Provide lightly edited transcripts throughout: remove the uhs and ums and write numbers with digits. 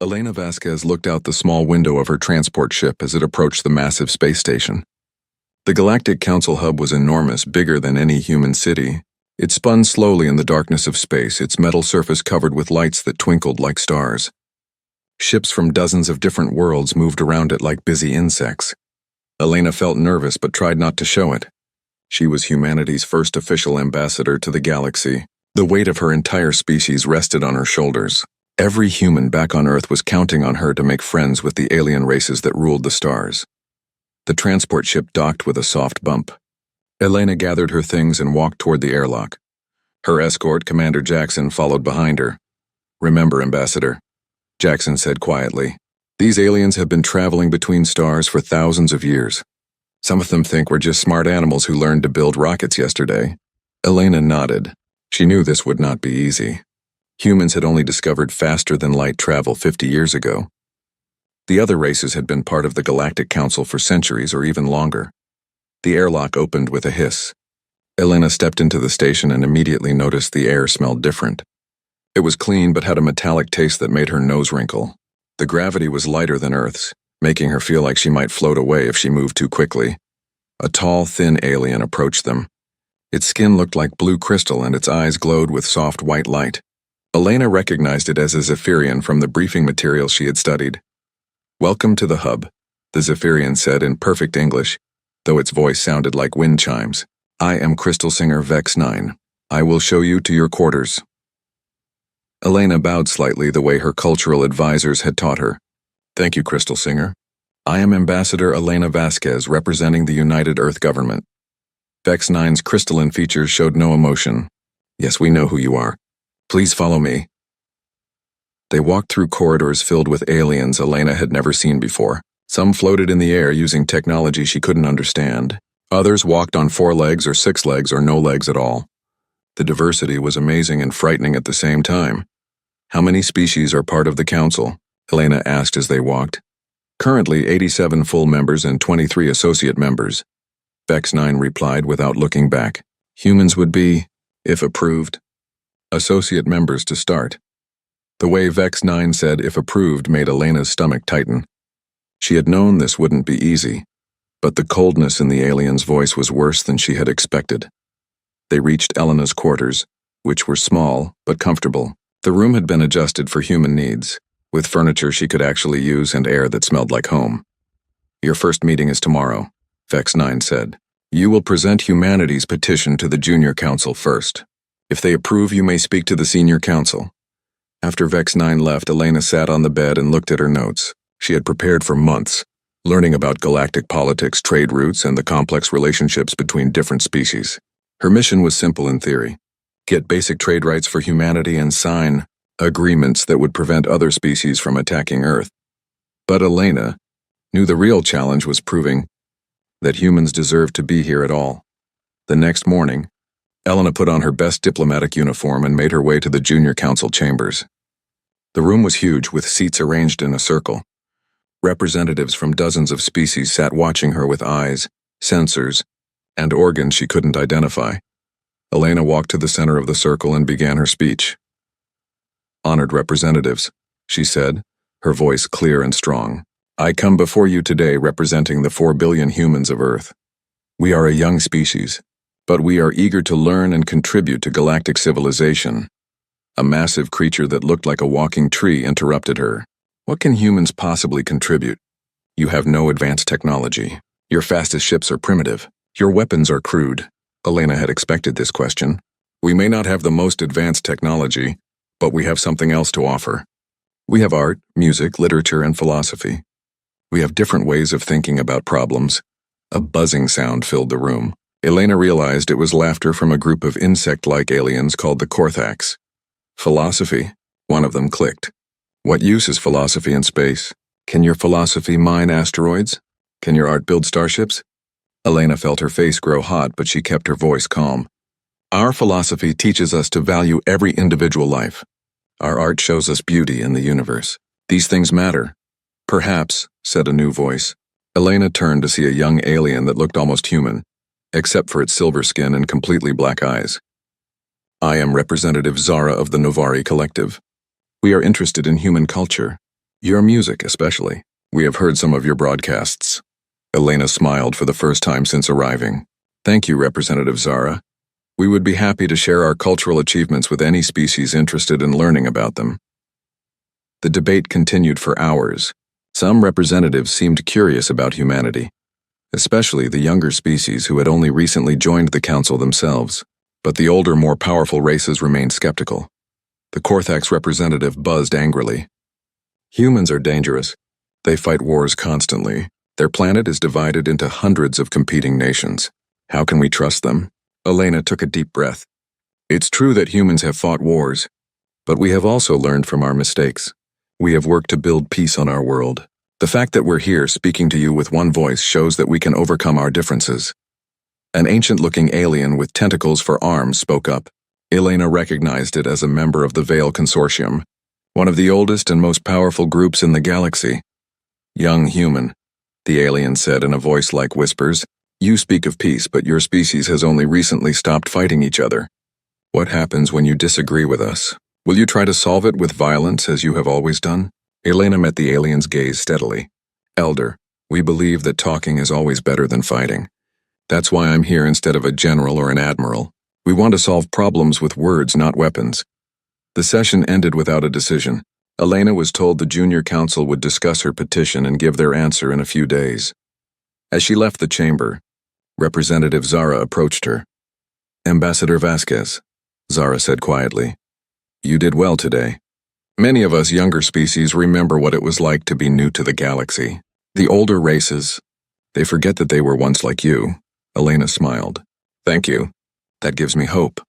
Elena Vasquez looked out the small window of her transport ship as it approached the massive space station. The Galactic Council hub was enormous, bigger than any human city. It spun slowly in the darkness of space, its metal surface covered with lights that twinkled like stars. Ships from dozens of different worlds moved around it like busy insects. Elena felt nervous but tried not to show it. She was humanity's first official ambassador to the galaxy. The weight of her entire species rested on her shoulders. Every human back on Earth was counting on her to make friends with the alien races that ruled the stars. The transport ship docked with a soft bump. Elena gathered her things and walked toward the airlock. Her escort, Commander Jackson, followed behind her. "Remember, Ambassador," Jackson said quietly, "these aliens have been traveling between stars for thousands of years. Some of them think we're just smart animals who learned to build rockets yesterday." Elena nodded. She knew this would not be easy. Humans had only discovered faster-than-light travel 50 years ago. The other races had been part of the Galactic Council for centuries or even longer. The airlock opened with a hiss. Elena stepped into the station and immediately noticed the air smelled different. It was clean but had a metallic taste that made her nose wrinkle. The gravity was lighter than Earth's, making her feel like she might float away if she moved too quickly. A tall, thin alien approached them. Its skin looked like blue crystal and its eyes glowed with soft white light. Elena recognized it as a Zephyrian from the briefing materials she had studied. "Welcome to the hub," the Zephyrian said in perfect English, though its voice sounded like wind chimes. "I am Crystal Singer Vex 9. I will show you to your quarters." Elena bowed slightly the way her cultural advisors had taught her. "Thank you, Crystal Singer. I am Ambassador Elena Vasquez, representing the United Earth government." Vex 9's crystalline features showed no emotion. "Yes, we know who you are. Please follow me." They walked through corridors filled with aliens Elena had never seen before. Some floated in the air using technology she couldn't understand. Others walked on 4 legs or 6 legs or no legs at all. The diversity was amazing and frightening at the same time. "How many species are part of the council?" Elena asked as they walked. "Currently 87 full members and 23 associate members," Vex 9 replied without looking back. "Humans would be, if approved, associate members to start." The way Vex 9 said "if approved" made Elena's stomach tighten. She had known this wouldn't be easy, but the coldness in the alien's voice was worse than she had expected. They reached Elena's quarters, which were small but comfortable. The room had been adjusted for human needs, with furniture she could actually use and air that smelled like home. "Your first meeting is tomorrow," Vex 9 said. "You will present humanity's petition to the Junior Council first. If they approve, you may speak to the Senior Council." After Vex 9 left, Elena sat on the bed and looked at her notes. She had prepared for months, learning about galactic politics, trade routes, and the complex relationships between different species. Her mission was simple in theory: get basic trade rights for humanity and sign agreements that would prevent other species from attacking Earth. But Elena knew the real challenge was proving that humans deserved to be here at all. The next morning, Elena put on her best diplomatic uniform and made her way to the Junior Council chambers. The room was huge, with seats arranged in a circle. Representatives from dozens of species sat watching her with eyes, sensors, and organs she couldn't identify. Elena walked to the center of the circle and began her speech. "Honored representatives," she said, her voice clear and strong. "I come before you today representing the 4 billion humans of Earth. We are a young species, but we are eager to learn and contribute to galactic civilization." A massive creature that looked like a walking tree interrupted her. "What can humans possibly contribute? You have no advanced technology. Your fastest ships are primitive. Your weapons are crude." Elena had expected this question. "We may not have the most advanced technology, but we have something else to offer. We have art, music, literature, and philosophy. We have different ways of thinking about problems." A buzzing sound filled the room. Elena realized it was laughter from a group of insect-like aliens called the Korthax. "Philosophy," one of them clicked. "What use is philosophy in space? Can your philosophy mine asteroids? Can your art build starships?" Elena felt her face grow hot, but she kept her voice calm. "Our philosophy teaches us to value every individual life. Our art shows us beauty in the universe. These things matter." "Perhaps," said a new voice. Elena turned to see a young alien that looked almost human, except for its silver skin and completely black eyes. "I am Representative Zara of the Novari Collective. We are interested in human culture. Your music, especially. We have heard some of your broadcasts. Elena smiled for the first time since arriving. Thank you, Representative Zara. We would be happy to share our cultural achievements with any species interested in learning about them. The debate continued for hours. Some representatives seemed curious about humanity, especially the younger species who had only recently joined the council themselves. But the older, more powerful races remained skeptical. The Korthax representative buzzed angrily. Humans are dangerous. They fight wars constantly. Their planet is divided into hundreds of competing nations. How can we trust them? Elena took a deep breath. It's true that humans have fought wars, but we have also learned from our mistakes. We have worked to build peace on our world. The fact that we're here speaking to you with one voice shows that we can overcome our differences. An ancient-looking alien with tentacles for arms spoke up. Elena recognized it as a member of the Veil Consortium, one of the oldest and most powerful groups in the galaxy. Young human, the alien said in a voice like whispers, you speak of peace, but your species has only recently stopped fighting each other. What happens when you disagree with us? Will you try to solve it with violence as you have always done? Elena met the alien's gaze steadily. Elder, we believe that talking is always better than fighting. That's why I'm here instead of a general or an admiral. We want to solve problems with words, not weapons. The session ended without a decision. Elena was told the junior council would discuss her petition and give their answer in a few days. As she left the chamber, Representative Zara approached her. Ambassador Vasquez, Zara said quietly. You did well today. Many of us younger species remember what it was like to be new to the galaxy. The older races, they forget that they were once like you. Elena smiled. Thank you. That gives me hope.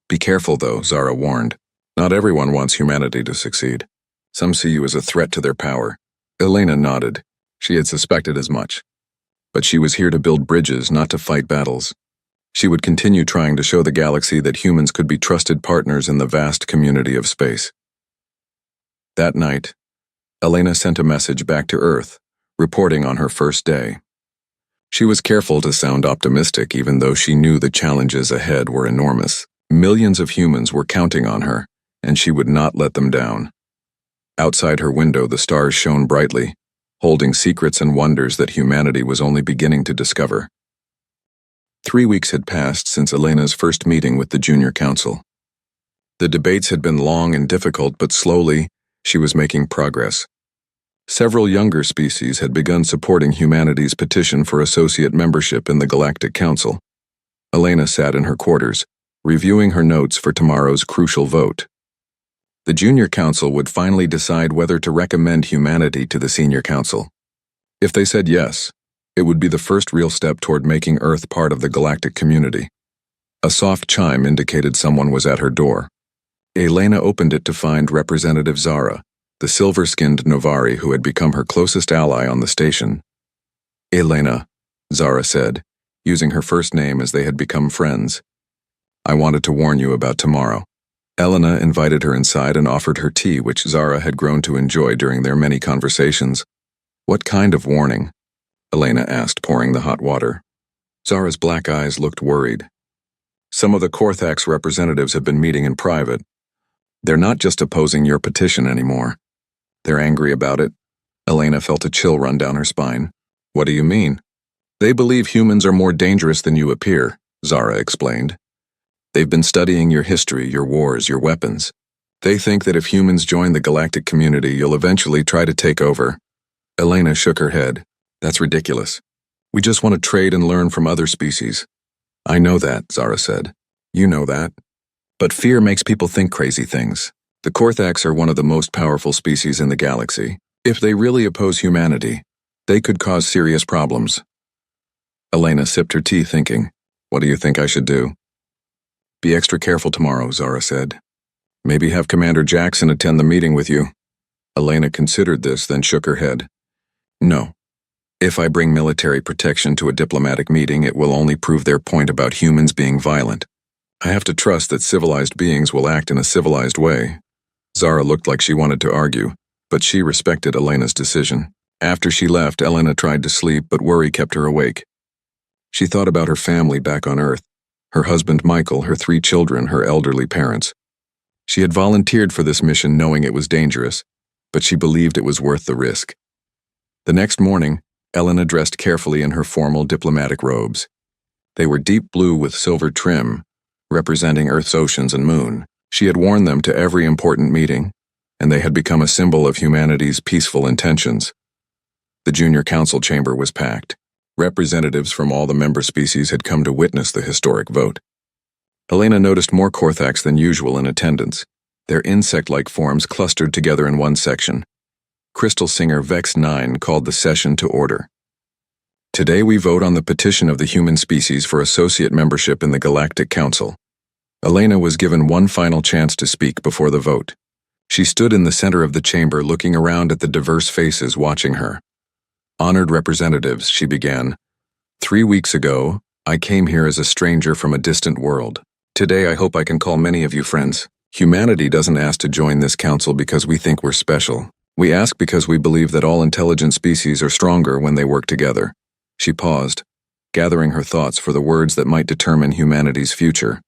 Be careful, though, Zara warned. Not everyone wants humanity to succeed. Some see you as a threat to their power. Elena nodded. She had suspected as much. But she was here to build bridges, not to fight battles. She would continue trying to show the galaxy that humans could be trusted partners in the vast community of space. That night, Elena sent a message back to Earth, reporting on her first day. She was careful to sound optimistic even though she knew the challenges ahead were enormous. Millions of humans were counting on her, and she would not let them down. Outside her window, the stars shone brightly, holding secrets and wonders that humanity was only beginning to discover. 3 weeks had passed since Elena's first meeting with the Junior Council. The debates had been long and difficult, but slowly, she was making progress. Several younger species had begun supporting humanity's petition for associate membership in the Galactic Council. Elena sat in her quarters, reviewing her notes for tomorrow's crucial vote. The Junior Council would finally decide whether to recommend humanity to the Senior Council. If they said yes, it would be the first real step toward making Earth part of the galactic community. A soft chime indicated someone was at her door. Elena opened it to find Representative Zara, the silver-skinned Novari who had become her closest ally on the station. Elena, Zara said, using her first name as they had become friends. I wanted to warn you about tomorrow. Elena invited her inside and offered her tea, which Zara had grown to enjoy during their many conversations. What kind of warning? Elena asked, pouring the hot water. Zara's black eyes looked worried. Some of the Korthax representatives have been meeting in private. They're not just opposing your petition anymore. They're angry about it. Elena felt a chill run down her spine. What do you mean? They believe humans are more dangerous than you appear, Zara explained. They've been studying your history, your wars, your weapons. They think that if humans join the galactic community, you'll eventually try to take over. Elena shook her head. That's ridiculous. We just want to trade and learn from other species. I know that, Zara said. You know that. But fear makes people think crazy things. The Korthax are one of the most powerful species in the galaxy. If they really oppose humanity, they could cause serious problems. Elena sipped her tea, thinking, what do you think I should do? Be extra careful tomorrow, Zara said. Maybe have Commander Jackson attend the meeting with you. Elena considered this, then shook her head. No. If I bring military protection to a diplomatic meeting, it will only prove their point about humans being violent. I have to trust that civilized beings will act in a civilized way. Zara looked like she wanted to argue, but she respected Elena's decision. After she left, Elena tried to sleep, but worry kept her awake. She thought about her family back on Earth, her husband Michael, her 3 children, her elderly parents. She had volunteered for this mission knowing it was dangerous, but she believed it was worth the risk. The next morning, Elena dressed carefully in her formal diplomatic robes. They were deep blue with silver trim, representing Earth's oceans and moon. She had worn them to every important meeting, and they had become a symbol of humanity's peaceful intentions. The junior council chamber was packed. Representatives from all the member species had come to witness the historic vote. Elena noticed more Korthax than usual in attendance. Their insect-like forms clustered together in one section. Crystal Singer Vex 9 called the session to order. Today we vote on the petition of the human species for associate membership in the Galactic Council. Elena was given one final chance to speak before the vote. She stood in the center of the chamber looking around at the diverse faces watching her. Honored representatives, she began. 3 weeks ago, I came here as a stranger from a distant world. Today I hope I can call many of you friends. Humanity doesn't ask to join this council because we think we're special. We ask because we believe that all intelligent species are stronger when they work together. She paused, gathering her thoughts for the words that might determine humanity's future.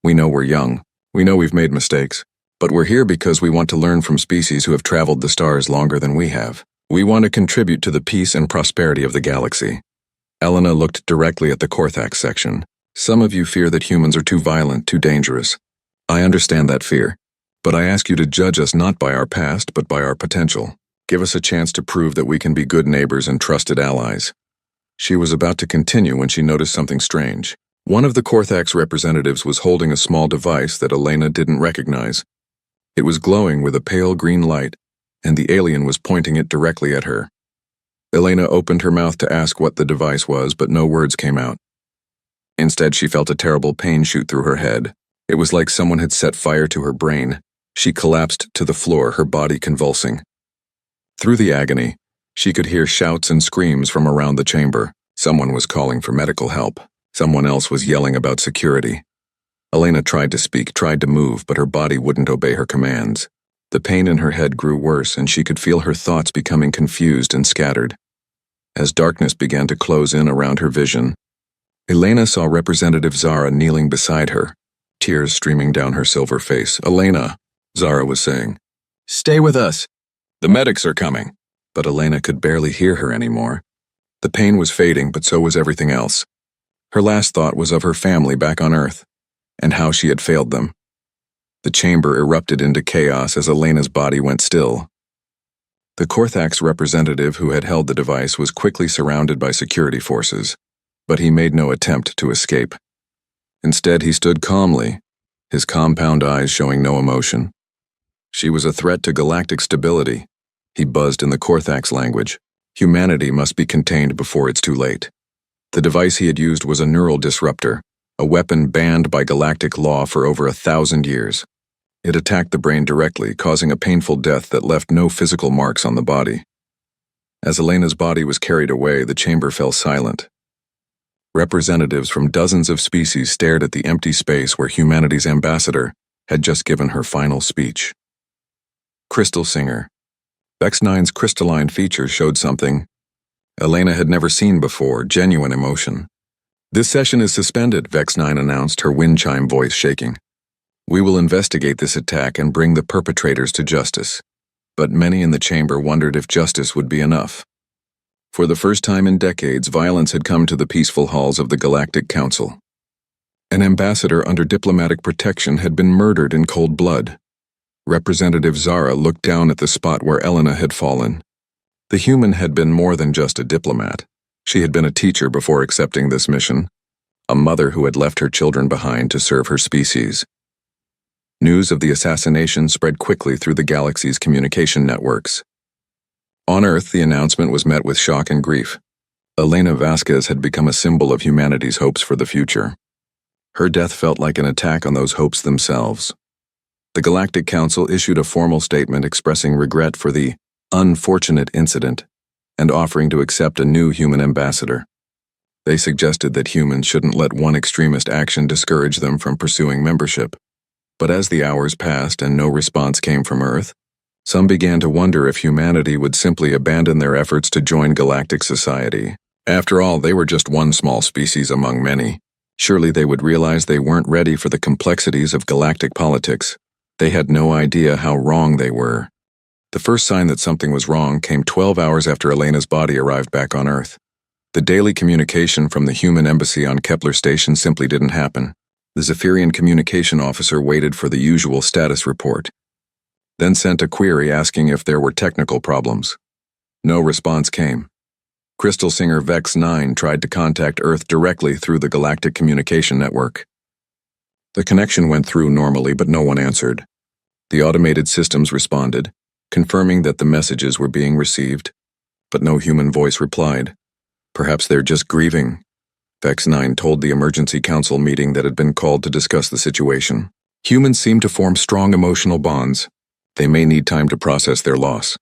We know we're young. We know we've made mistakes. But we're here because we want to learn from species who have traveled the stars longer than we have. We want to contribute to the peace and prosperity of the galaxy. Elena looked directly at the Korthax section. Some of you fear that humans are too violent, too dangerous. I understand that fear. But I ask you to judge us not by our past, but by our potential. Give us a chance to prove that we can be good neighbors and trusted allies. She was about to continue when she noticed something strange. One of the Korthax representatives was holding a small device that Elena didn't recognize. It was glowing with a pale green light, and the alien was pointing it directly at her. Elena opened her mouth to ask what the device was, but no words came out. Instead, she felt a terrible pain shoot through her head. It was like someone had set fire to her brain. She collapsed to the floor, her body convulsing. Through the agony, she could hear shouts and screams from around the chamber. Someone was calling for medical help. Someone else was yelling about security. Elena tried to speak, tried to move, but her body wouldn't obey her commands. The pain in her head grew worse, and she could feel her thoughts becoming confused and scattered. As darkness began to close in around her vision, Elena saw Representative Zara kneeling beside her, tears streaming down her silver face. "Elena," Zara was saying. "Stay with us. The medics are coming." But Elena could barely hear her anymore. The pain was fading, but so was everything else. Her last thought was of her family back on Earth, and how she had failed them. The chamber erupted into chaos as Elena's body went still. The Korthax representative who had held the device was quickly surrounded by security forces, but he made no attempt to escape. Instead, he stood calmly, his compound eyes showing no emotion. She was a threat to galactic stability. He buzzed in the Korthax language. Humanity must be contained before it's too late. The device he had used was a neural disruptor, a weapon banned by galactic law for over 1,000 years. It attacked the brain directly, causing a painful death that left no physical marks on the body. As Elena's body was carried away, the chamber fell silent. Representatives from dozens of species stared at the empty space where humanity's ambassador had just given her final speech. Crystal Singer. Vex 9's crystalline features showed something Elena had never seen before, genuine emotion. "This session is suspended," Vex 9 announced, her wind chime voice shaking. "We will investigate this attack and bring the perpetrators to justice." But many in the chamber wondered if justice would be enough. For the first time in decades, violence had come to the peaceful halls of the Galactic Council. An ambassador under diplomatic protection had been murdered in cold blood. Representative Zara looked down at the spot where Elena had fallen. The human had been more than just a diplomat. She had been a teacher before accepting this mission, a mother who had left her children behind to serve her species. News of the assassination spread quickly through the galaxy's communication networks. On Earth, the announcement was met with shock and grief. Elena Vasquez had become a symbol of humanity's hopes for the future. Her death felt like an attack on those hopes themselves. The Galactic Council issued a formal statement expressing regret for the unfortunate incident and offering to accept a new human ambassador. They suggested that humans shouldn't let one extremist action discourage them from pursuing membership. But as the hours passed and no response came from Earth, some began to wonder if humanity would simply abandon their efforts to join galactic society. After all, they were just one small species among many. Surely they would realize they weren't ready for the complexities of galactic politics. They had no idea how wrong they were. The first sign that something was wrong came 12 hours after Elena's body arrived back on Earth. The daily communication from the human embassy on Kepler Station simply didn't happen. The Zephyrian communication officer waited for the usual status report, then sent a query asking if there were technical problems. No response came. Crystal Singer Vex 9 tried to contact Earth directly through the Galactic Communication Network. The connection went through normally, but no one answered. The automated systems responded, confirming that the messages were being received, but no human voice replied. Perhaps they're just grieving. Vex 9 told the emergency council meeting that had been called to discuss the situation. Humans seem to form strong emotional bonds. They may need time to process their loss.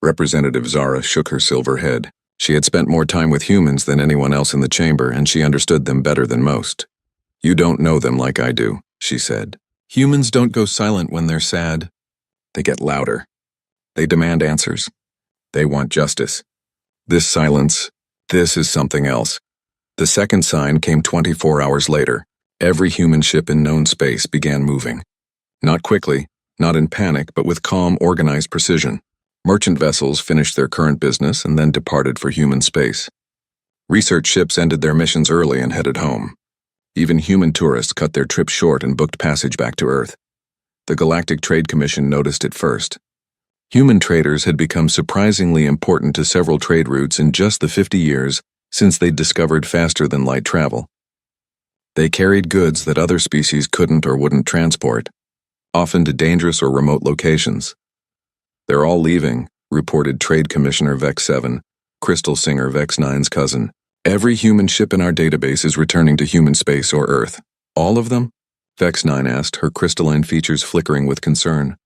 Representative Zara shook her silver head. She had spent more time with humans than anyone else in the chamber, and she understood them better than most. You don't know them like I do, she said. Humans don't go silent when they're sad. They get louder. They demand answers. They want justice. This silence, this is something else. The second sign came 24 hours later. Every human ship in known space began moving. Not quickly, not in panic, but with calm, organized precision. Merchant vessels finished their current business and then departed for human space. Research ships ended their missions early and headed home. Even human tourists cut their trips short and booked passage back to Earth. The Galactic Trade Commission noticed it first. Human traders had become surprisingly important to several trade routes in just the 50 years since they'd discovered faster-than-light travel. They carried goods that other species couldn't or wouldn't transport, often to dangerous or remote locations. They're all leaving, reported Trade Commissioner Vex 7, Crystal Singer Vex 9's cousin. Every human ship in our database is returning to human space or Earth. All of them? Vex 9 asked, her crystalline features flickering with concern.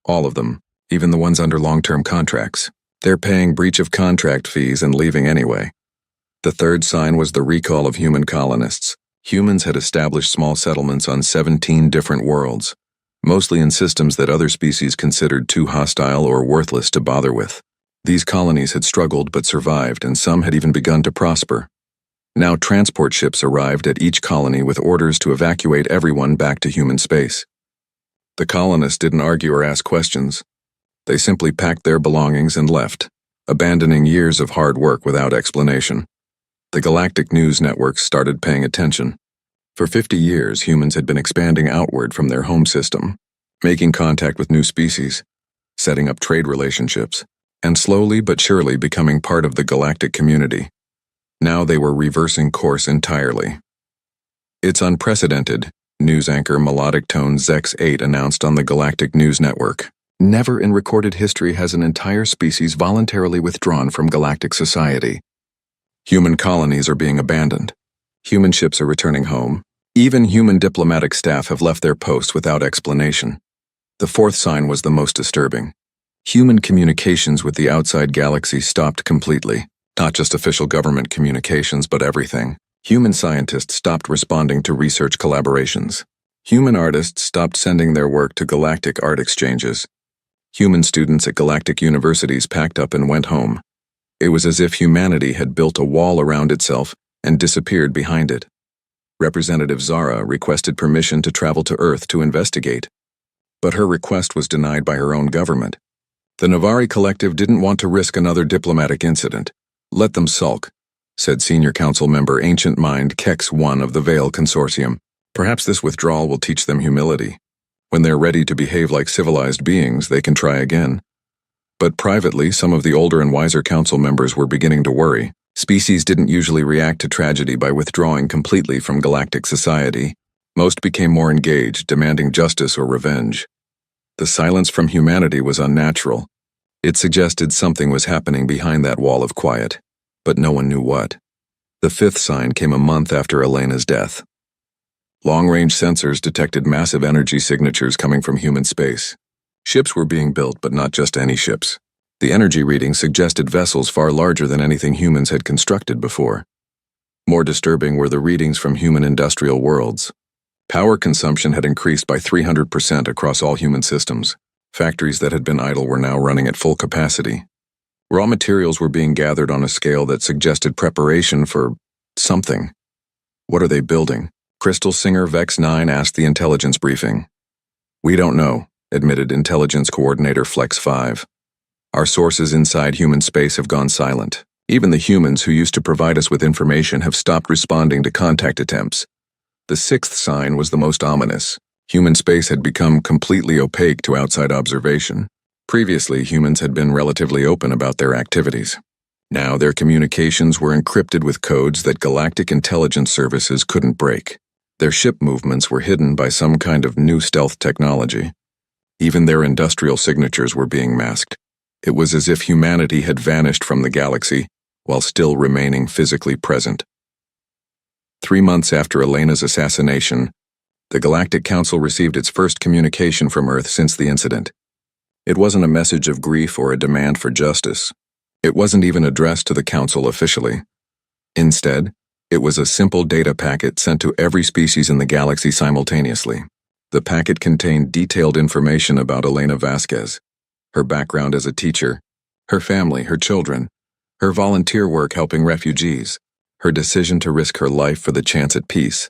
All of them, even the ones under long-term contracts. They're paying breach of contract fees and leaving anyway. The third sign was the recall of human colonists. Humans had established small settlements on 17 different worlds, mostly in systems that other species considered too hostile or worthless to bother with. These colonies had struggled but survived, and some had even begun to prosper. Now transport ships arrived at each colony with orders to evacuate everyone back to human space. The colonists didn't argue or ask questions. They simply packed their belongings and left, abandoning years of hard work without explanation. The Galactic News Networks started paying attention. For 50 years, humans had been expanding outward from their home system, making contact with new species, setting up trade relationships, and slowly but surely becoming part of the galactic community. Now they were reversing course entirely. It's unprecedented, news anchor Melodic Tone Zex 8 announced on the Galactic News Network. Never in recorded history has an entire species voluntarily withdrawn from galactic society. Human colonies are being abandoned. Human ships are returning home. Even human diplomatic staff have left their posts without explanation. The fourth sign was the most disturbing. Human communications with the outside galaxy stopped completely. Not just official government communications, but everything. Human scientists stopped responding to research collaborations. Human artists stopped sending their work to galactic art exchanges. Human students at galactic universities packed up and went home. It was as if humanity had built a wall around itself and disappeared behind it. Representative Zara requested permission to travel to Earth to investigate, but her request was denied by her own government. The Navari Collective didn't want to risk another diplomatic incident. Let them sulk, said Senior Council member Ancient Mind Kex 1 of the Veil Consortium. Perhaps this withdrawal will teach them humility. When they're ready to behave like civilized beings, they can try again. But privately, some of the older and wiser council members were beginning to worry. Species didn't usually react to tragedy by withdrawing completely from galactic society. Most became more engaged, demanding justice or revenge. The silence from humanity was unnatural. It suggested something was happening behind that wall of quiet, but no one knew what. The fifth sign came a month after Elena's death. Long-range sensors detected massive energy signatures coming from human space. Ships were being built, but not just any ships. The energy readings suggested vessels far larger than anything humans had constructed before. More disturbing were the readings from human industrial worlds. Power consumption had increased by 300% across all human systems. Factories that had been idle were now running at full capacity. Raw materials were being gathered on a scale that suggested preparation for something. What are they building? Crystal Singer Vex 9 asked the intelligence briefing. We don't know, admitted Intelligence Coordinator Flex 5. Our sources inside human space have gone silent. Even the humans who used to provide us with information have stopped responding to contact attempts. The sixth sign was the most ominous. Human space had become completely opaque to outside observation. Previously, humans had been relatively open about their activities. Now their communications were encrypted with codes that galactic intelligence services couldn't break. Their ship movements were hidden by some kind of new stealth technology. Even their industrial signatures were being masked. It was as if humanity had vanished from the galaxy while still remaining physically present. 3 months after Elena's assassination, the Galactic Council received its first communication from Earth since the incident. It wasn't a message of grief or a demand for justice. It wasn't even addressed to the Council officially. Instead, it was a simple data packet sent to every species in the galaxy simultaneously. The packet contained detailed information about Elena Vasquez, her background as a teacher, her family, her children, her volunteer work helping refugees, her decision to risk her life for the chance at peace.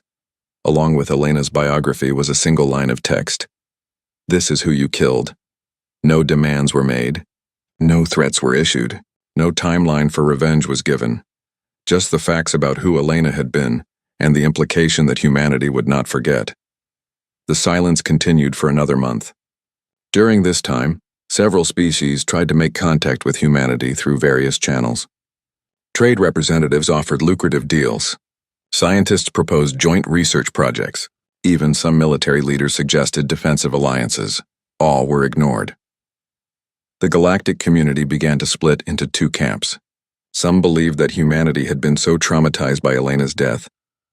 Along with Elena's biography was a single line of text. This is who you killed. No demands were made. No threats were issued. No timeline for revenge was given. Just the facts about who Elena had been and the implication that humanity would not forget. The silence continued for another month. During this time, several species tried to make contact with humanity through various channels. Trade representatives offered lucrative deals. Scientists proposed joint research projects. Even some military leaders suggested defensive alliances. All were ignored. The galactic community began to split into 2 camps. Some believed that humanity had been so traumatized by Elena's death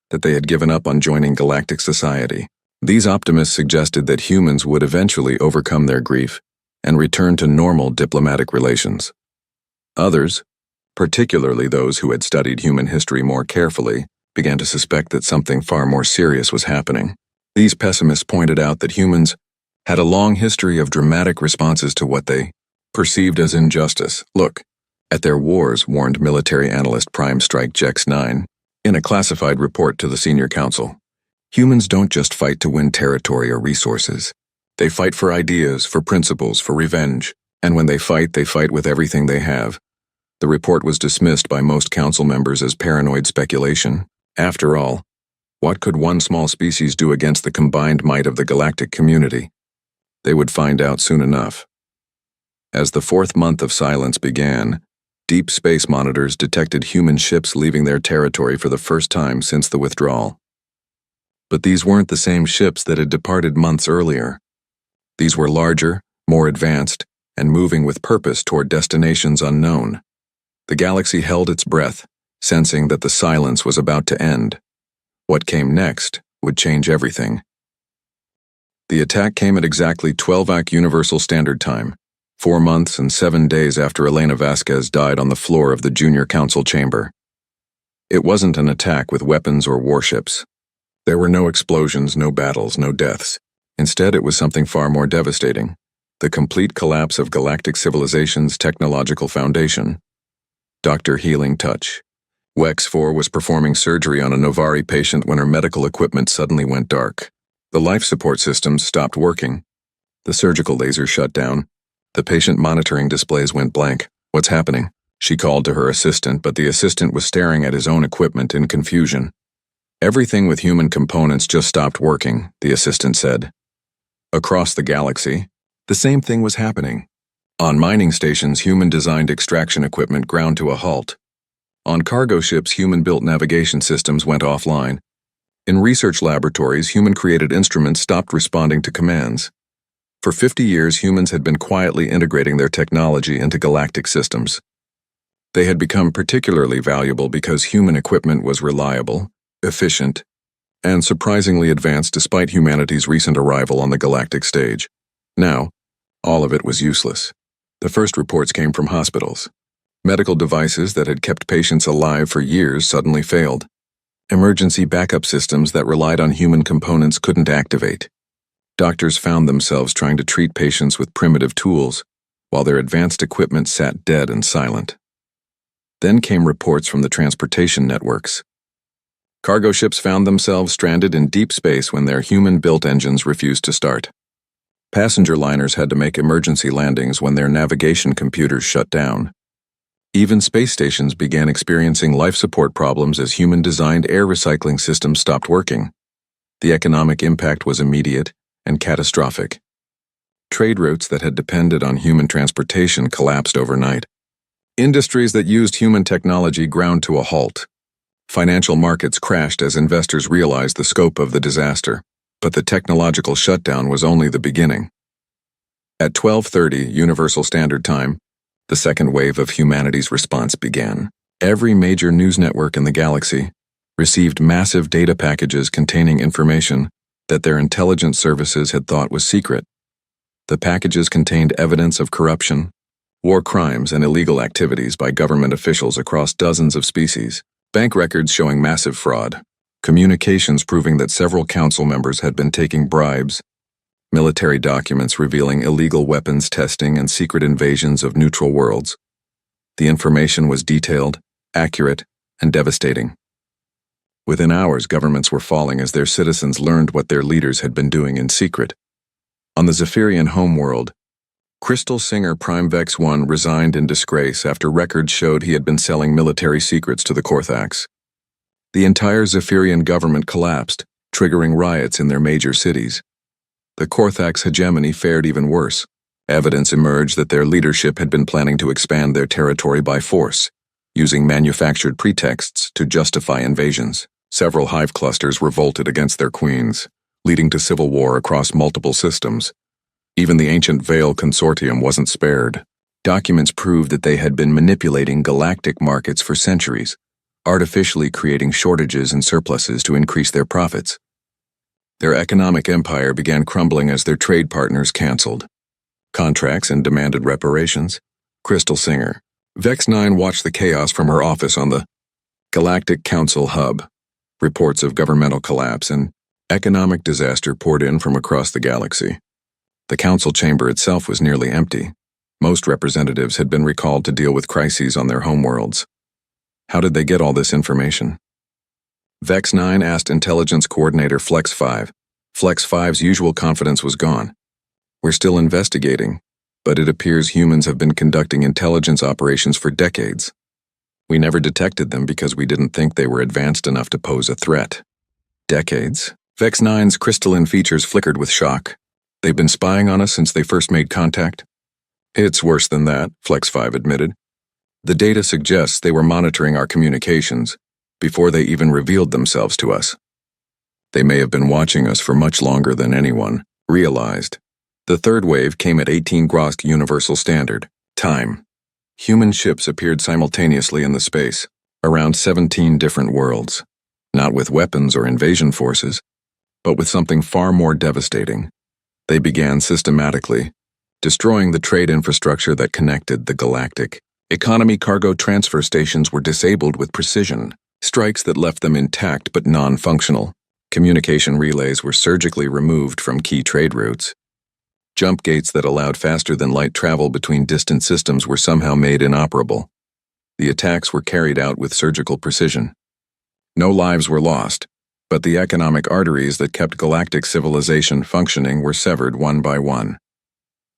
that they had given up on joining galactic society. These optimists suggested that humans would eventually overcome their grief and return to normal diplomatic relations. Others, particularly those who had studied human history more carefully, began to suspect that something far more serious was happening. These pessimists pointed out that humans had a long history of dramatic responses to what they perceived as injustice. Look at their wars, warned military analyst Prime Strike Jex-9 in a classified report to the Senior Council. Humans don't just fight to win territory or resources. They fight for ideas, for principles, for revenge. And when they fight with everything they have. The report was dismissed by most council members as paranoid speculation. After all, what could one small species do against the combined might of the galactic community? They would find out soon enough. As the 4th month of silence began, deep space monitors detected human ships leaving their territory for the first time since the withdrawal. But these weren't the same ships that had departed months earlier. These were larger, more advanced, and moving with purpose toward destinations unknown. The galaxy held its breath, sensing that the silence was about to end. What came next would change everything. The attack came at exactly 12 Universal Standard Time, 4 months and 7 days after Elena Vasquez died on the floor of the Junior Council chamber. It wasn't an attack with weapons or warships. There were no explosions, no battles, no deaths. Instead, it was something far more devastating. The complete collapse of galactic civilization's technological foundation. Dr. Healing Touch. WEX-4 was performing surgery on a Novari patient when her medical equipment suddenly went dark. The life support systems stopped working. The surgical laser shut down. The patient monitoring displays went blank. What's happening? She called to her assistant, but the assistant was staring at his own equipment in confusion. Everything with human components just stopped working, the assistant said. Across the galaxy, the same thing was happening. On mining stations, human-designed extraction equipment ground to a halt. On cargo ships, human-built navigation systems went offline. In research laboratories, human-created instruments stopped responding to commands. For 50 years, humans had been quietly integrating their technology into galactic systems. They had become particularly valuable because human equipment was reliable, efficient, and surprisingly advanced despite humanity's recent arrival on the galactic stage. Now, all of it was useless. The first reports came from hospitals. Medical devices that had kept patients alive for years suddenly failed. Emergency backup systems that relied on human components couldn't activate. Doctors found themselves trying to treat patients with primitive tools, while their advanced equipment sat dead and silent. Then came reports from the transportation networks. Cargo ships found themselves stranded in deep space when their human-built engines refused to start. Passenger liners had to make emergency landings when their navigation computers shut down. Even space stations began experiencing life support problems as human-designed air recycling systems stopped working. The economic impact was immediate and catastrophic. Trade routes that had depended on human transportation collapsed overnight. Industries that used human technology ground to a halt. Financial markets crashed as investors realized the scope of the disaster. But the technological shutdown was only the beginning. At 12:30 Universal Standard Time, the second wave of humanity's response began. Every major news network in the galaxy received massive data packages containing information that their intelligence services had thought was secret. The packages contained evidence of corruption, war crimes, and illegal activities by government officials across dozens of species, bank records showing massive fraud, communications proving that several council members had been taking bribes, military documents revealing illegal weapons testing and secret invasions of neutral worlds. The information was detailed, accurate, and devastating. Within hours, governments were falling as their citizens learned what their leaders had been doing in secret. On the Zephyrian homeworld, Crystal Singer Prime Vex 1 resigned in disgrace after records showed he had been selling military secrets to the Korthax. The entire Zephyrian government collapsed, triggering riots in their major cities. The Korthax hegemony fared even worse. Evidence emerged that their leadership had been planning to expand their territory by force, using manufactured pretexts to justify invasions. Several hive clusters revolted against their queens, leading to civil war across multiple systems. Even the ancient Veil Consortium wasn't spared. Documents proved that they had been manipulating galactic markets for centuries, artificially creating shortages and surpluses to increase their profits. Their economic empire began crumbling as their trade partners canceled contracts and demanded reparations. Crystal Singer, Vex 9, watched the chaos from her office on the Galactic Council hub. Reports of governmental collapse and economic disaster poured in from across the galaxy. The council chamber itself was nearly empty. Most representatives had been recalled to deal with crises on their homeworlds. How did they get all this information? Vex 9 asked Intelligence Coordinator Flex 5. Flex 5's usual confidence was gone. We're still investigating, but it appears humans have been conducting intelligence operations for decades. We never detected them because we didn't think they were advanced enough to pose a threat. Decades? Vex 9's crystalline features flickered with shock. They've been spying on us since they first made contact? It's worse than that, Flex 5 admitted. The data suggests they were monitoring our communications before they even revealed themselves to us. They may have been watching us for much longer than anyone realized. The third wave came at 18 Grosk Universal Standard Time. Human ships appeared simultaneously in the space, around 17 different worlds, not with weapons or invasion forces, but with something far more devastating. They began systematically, destroying the trade infrastructure that connected the galactic economy. Cargo transfer stations were disabled with precision, strikes that left them intact but non-functional. Communication relays were surgically removed from key trade routes. Jump gates that allowed faster-than-light travel between distant systems were somehow made inoperable. The attacks were carried out with surgical precision. No lives were lost, but the economic arteries that kept galactic civilization functioning were severed one by one.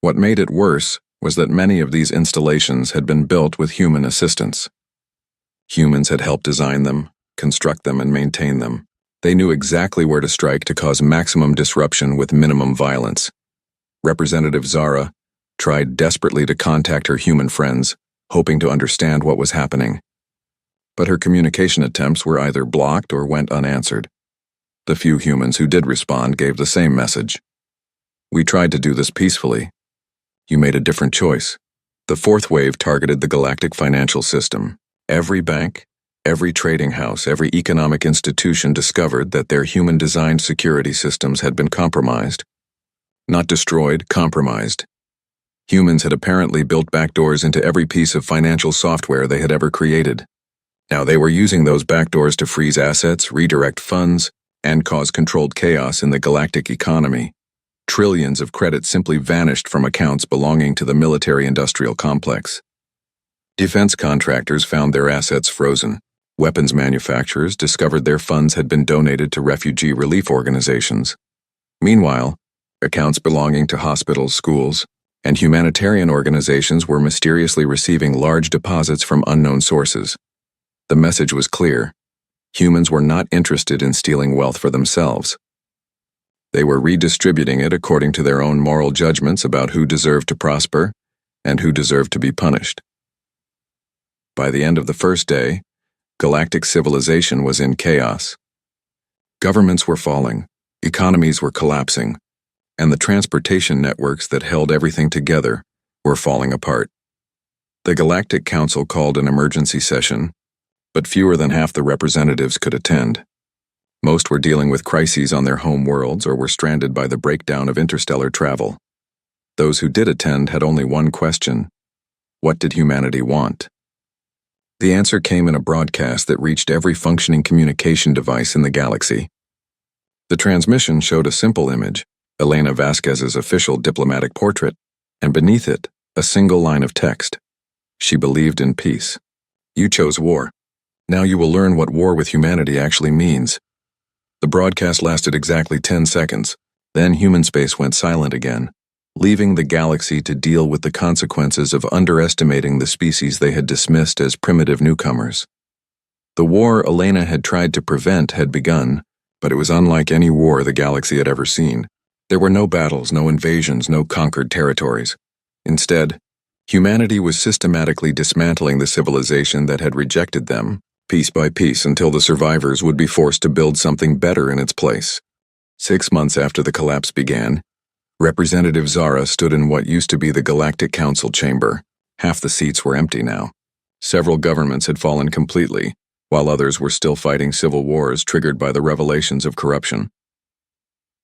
What made it worse was that many of these installations had been built with human assistance. Humans had helped design them, construct them, and maintain them. They knew exactly where to strike to cause maximum disruption with minimum violence. Representative Zara tried desperately to contact her human friends, hoping to understand what was happening. But her communication attempts were either blocked or went unanswered. The few humans who did respond gave the same message. We tried to do this peacefully. You made a different choice. The fourth wave targeted the galactic financial system. Every bank, every trading house, every economic institution discovered that their human-designed security systems had been compromised. Not destroyed, compromised. Humans had apparently built backdoors into every piece of financial software they had ever created. Now they were using those backdoors to freeze assets, redirect funds, and cause controlled chaos in the galactic economy. Trillions of credit simply vanished from accounts belonging to the military-industrial complex. Defense contractors found their assets frozen. Weapons manufacturers discovered their funds had been donated to refugee relief organizations. Meanwhile, Accounts belonging to hospitals, schools, and humanitarian organizations were mysteriously receiving large deposits from unknown sources. The message was clear. Humans were not interested in stealing wealth for themselves. They were redistributing it according to their own moral judgments about who deserved to prosper and who deserved to be punished. By the end of the first day, galactic civilization was in chaos. Governments were falling, economies were collapsing, and the transportation networks that held everything together were falling apart. The Galactic Council called an emergency session, but fewer than half the representatives could attend. Most were dealing with crises on their home worlds or were stranded by the breakdown of interstellar travel. Those who did attend had only one question: what did humanity want? The answer came in a broadcast that reached every functioning communication device in the galaxy. The transmission showed a simple image, Elena Vasquez's official diplomatic portrait, and beneath it, a single line of text. She believed in peace. You chose war. Now you will learn what war with humanity actually means. The broadcast lasted exactly 10 seconds. Then human space went silent again, leaving the galaxy to deal with the consequences of underestimating the species they had dismissed as primitive newcomers. The war Elena had tried to prevent had begun, but it was unlike any war the galaxy had ever seen. There were no battles, no invasions, no conquered territories. Instead, humanity was systematically dismantling the civilization that had rejected them, piece by piece, until the survivors would be forced to build something better in its place. 6 months after the collapse began, Representative Zara stood in what used to be the Galactic Council chamber. Half the seats were empty now. Several governments had fallen completely, while others were still fighting civil wars triggered by the revelations of corruption.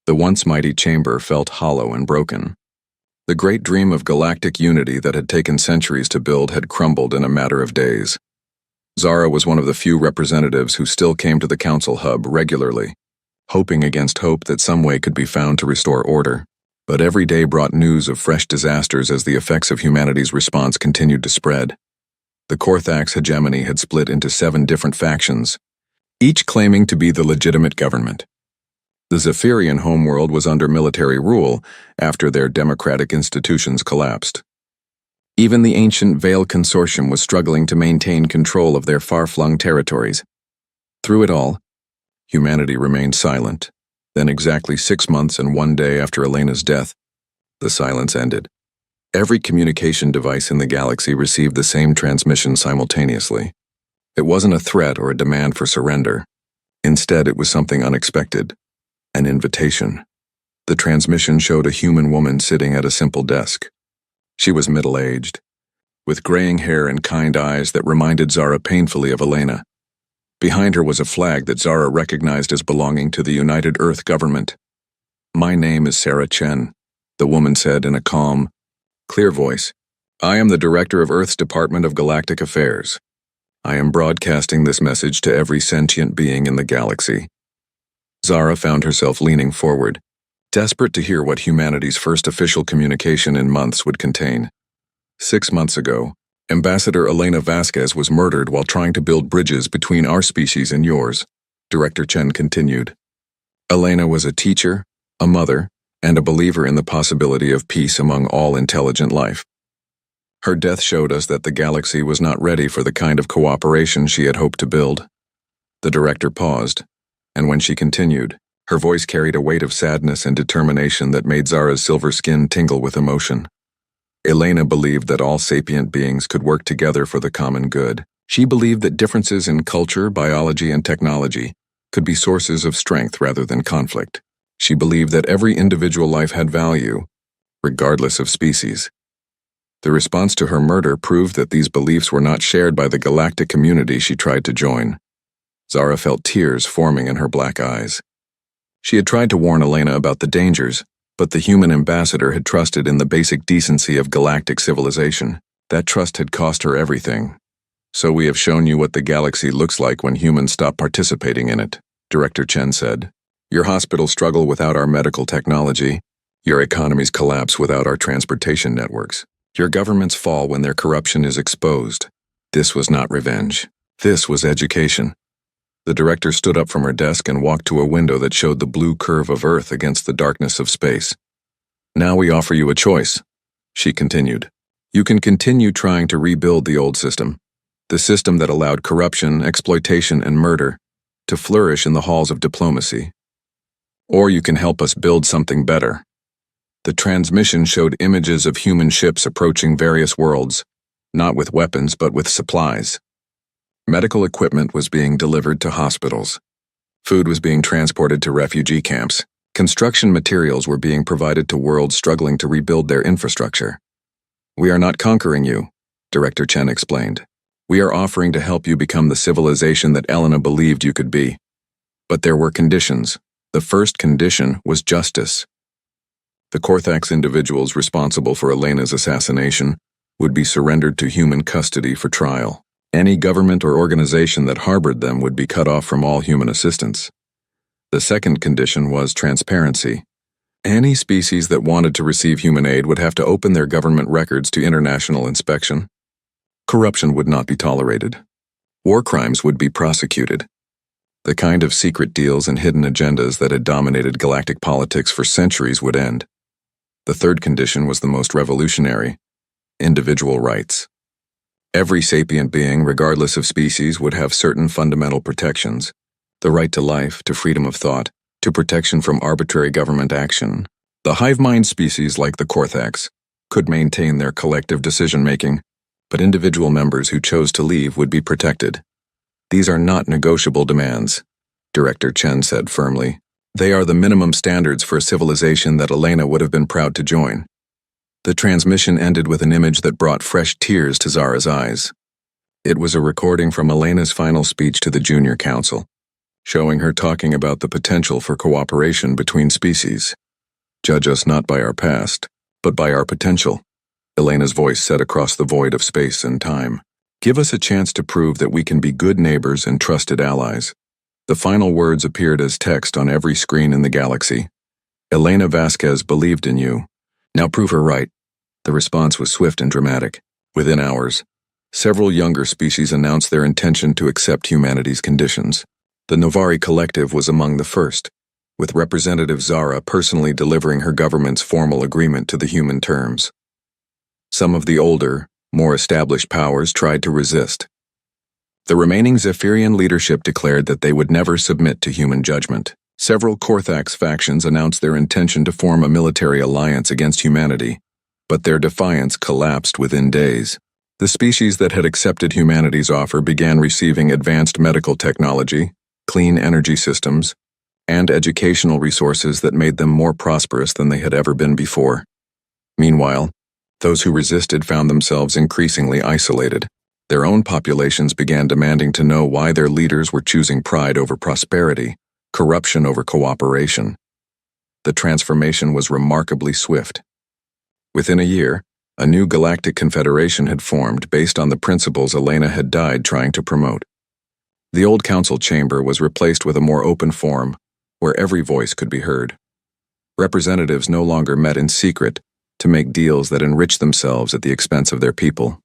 The once mighty chamber felt hollow and broken. The great dream of galactic unity that had taken centuries to build had crumbled in a matter of days. Zara was one of the few representatives who still came to the council hub regularly, hoping against hope that some way could be found to restore order. But every day brought news of fresh disasters as the effects of humanity's response continued to spread. The Korthax hegemony had split into 7 different factions, each claiming to be the legitimate government. The Zephyrian homeworld was under military rule after their democratic institutions collapsed. Even the ancient Vale Consortium was struggling to maintain control of their far-flung territories. Through it all, humanity remained silent. Then, exactly 6 months and 1 day after Elena's death, the silence ended. Every communication device in the galaxy received the same transmission simultaneously. It wasn't a threat or a demand for surrender. Instead, it was something unexpected. An invitation. The transmission showed a human woman sitting at a simple desk. She was middle-aged, with graying hair and kind eyes that reminded Zara painfully of Elena. Behind her was a flag that Zara recognized as belonging to the United Earth government. "My name is Sarah Chen," the woman said in a calm, clear voice. "I am the director of Earth's Department of Galactic Affairs. I am broadcasting this message to every sentient being in the galaxy." Zara found herself leaning forward, desperate to hear what humanity's first official communication in months would contain. 6 months ago, Ambassador Elena Vasquez was murdered while trying to build bridges between our species and yours, Director Chen continued. Elena was a teacher, a mother, and a believer in the possibility of peace among all intelligent life. Her death showed us that the galaxy was not ready for the kind of cooperation she had hoped to build. The director paused, and when she continued, her voice carried a weight of sadness and determination that made Zara's silver skin tingle with emotion. Elena believed that all sapient beings could work together for the common good. She believed that differences in culture, biology, and technology could be sources of strength rather than conflict. She believed that every individual life had value, regardless of species. The response to her murder proved that these beliefs were not shared by the galactic community she tried to join. Zara felt tears forming in her black eyes. She had tried to warn Elena about the dangers, but the human ambassador had trusted in the basic decency of galactic civilization. That trust had cost her everything. "So we have shown you what the galaxy looks like when humans stop participating in it," Director Chen said. "Your hospitals struggle without our medical technology. Your economies collapse without our transportation networks. Your governments fall when their corruption is exposed. This was not revenge. This was education." The director stood up from her desk and walked to a window that showed the blue curve of Earth against the darkness of space. Now we offer you a choice, she continued. You can continue trying to rebuild the old system, the system that allowed corruption, exploitation, and murder to flourish in the halls of diplomacy. Or you can help us build something better. The transmission showed images of human ships approaching various worlds, not with weapons but with supplies. Medical equipment was being delivered to hospitals. Food was being transported to refugee camps. Construction materials were being provided to worlds struggling to rebuild their infrastructure. We are not conquering you, Director Chen explained. We are offering to help you become the civilization that Elena believed you could be. But there were conditions. The first condition was justice. The Korthax individuals responsible for Elena's assassination would be surrendered to human custody for trial. Any government or organization that harbored them would be cut off from all human assistance. The second condition was transparency. Any species that wanted to receive human aid would have to open their government records to international inspection. Corruption would not be tolerated. War crimes would be prosecuted. The kind of secret deals and hidden agendas that had dominated galactic politics for centuries would end. The third condition was the most revolutionary: individual rights. Every sapient being, regardless of species, would have certain fundamental protections: the right to life, to freedom of thought, to protection from arbitrary government action. The hive mind species, like the Korthax, could maintain their collective decision-making, but individual members who chose to leave would be protected. These are not negotiable demands, Director Chen said firmly. They are the minimum standards for a civilization that Elena would have been proud to join. The transmission ended with an image that brought fresh tears to Zara's eyes. It was a recording from Elena's final speech to the Junior Council, showing her talking about the potential for cooperation between species. Judge us not by our past, but by our potential, Elena's voice said across the void of space and time. Give us a chance to prove that we can be good neighbors and trusted allies. The final words appeared as text on every screen in the galaxy. Elena Vasquez believed in you. Now prove her right. The response was swift and dramatic. Within hours, several younger species announced their intention to accept humanity's conditions. The Novari Collective was among the first, with Representative Zara personally delivering her government's formal agreement to the human terms. Some of the older, more established powers tried to resist. The remaining Zephyrian leadership declared that they would never submit to human judgment. Several Korthax factions announced their intention to form a military alliance against humanity, but their defiance collapsed within days. The species that had accepted humanity's offer began receiving advanced medical technology, clean energy systems, and educational resources that made them more prosperous than they had ever been before. Meanwhile, those who resisted found themselves increasingly isolated. Their own populations began demanding to know why their leaders were choosing pride over prosperity, corruption over cooperation. The transformation was remarkably swift. Within a year, a new galactic confederation had formed based on the principles Elena had died trying to promote. The old council chamber was replaced with a more open forum, where every voice could be heard. Representatives no longer met in secret to make deals that enriched themselves at the expense of their people.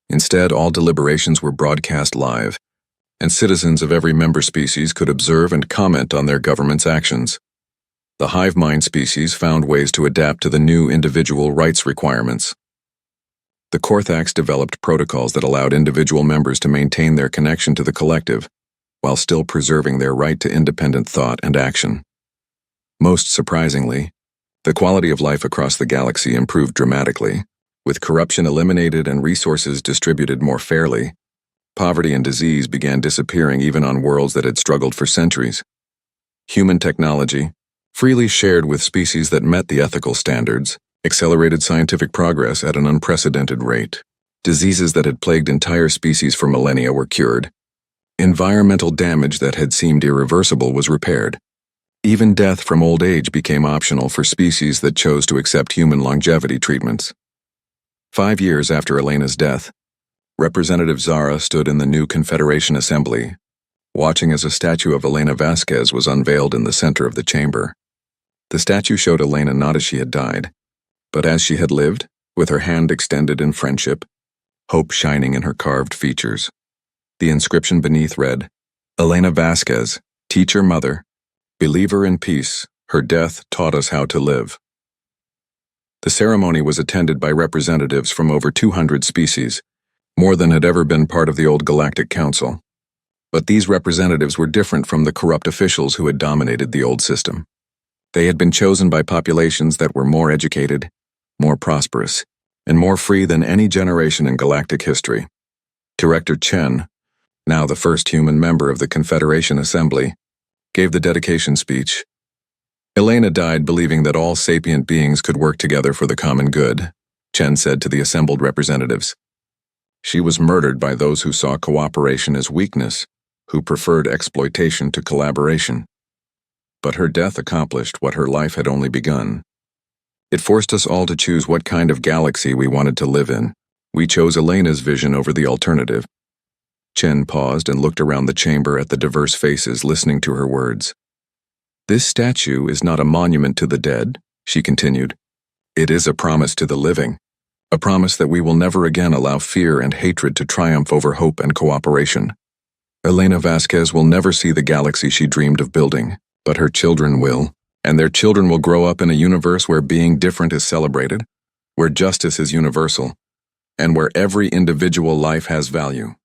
Instead, all deliberations were broadcast live, and citizens of every member species could observe and comment on their government's actions. The hive mind species found ways to adapt to the new individual rights requirements. The Korthax developed protocols that allowed individual members to maintain their connection to the collective, while still preserving their right to independent thought and action. Most surprisingly, the quality of life across the galaxy improved dramatically. With corruption eliminated and resources distributed more fairly, poverty and disease began disappearing even on worlds that had struggled for centuries. Human technology, freely shared with species that met the ethical standards, accelerated scientific progress at an unprecedented rate. Diseases that had plagued entire species for millennia were cured. Environmental damage that had seemed irreversible was repaired. Even death from old age became optional for species that chose to accept human longevity treatments. 5 years after Elena's death, Representative Zara stood in the new Confederation Assembly, watching as a statue of Elena Vasquez was unveiled in the center of the chamber. The statue showed Elena not as she had died, but as she had lived, with her hand extended in friendship, hope shining in her carved features. The inscription beneath read, "Elena Vasquez, teacher mother, believer in peace, her death taught us how to live." The ceremony was attended by representatives from over 200 species, more than had ever been part of the old Galactic Council. But these representatives were different from the corrupt officials who had dominated the old system. They had been chosen by populations that were more educated, more prosperous, and more free than any generation in galactic history. Director Chen, now the first human member of the Confederation Assembly, gave the dedication speech. Elena died believing that all sapient beings could work together for the common good, Chen said to the assembled representatives. She was murdered by those who saw cooperation as weakness, who preferred exploitation to collaboration. But her death accomplished what her life had only begun. It forced us all to choose what kind of galaxy we wanted to live in. We chose Elena's vision over the alternative. Chen paused and looked around the chamber at the diverse faces listening to her words. This statue is not a monument to the dead, she continued. It is a promise to the living, a promise that we will never again allow fear and hatred to triumph over hope and cooperation. Elena Vasquez will never see the galaxy she dreamed of building, but her children will, and their children will grow up in a universe where being different is celebrated, where justice is universal, and where every individual life has value.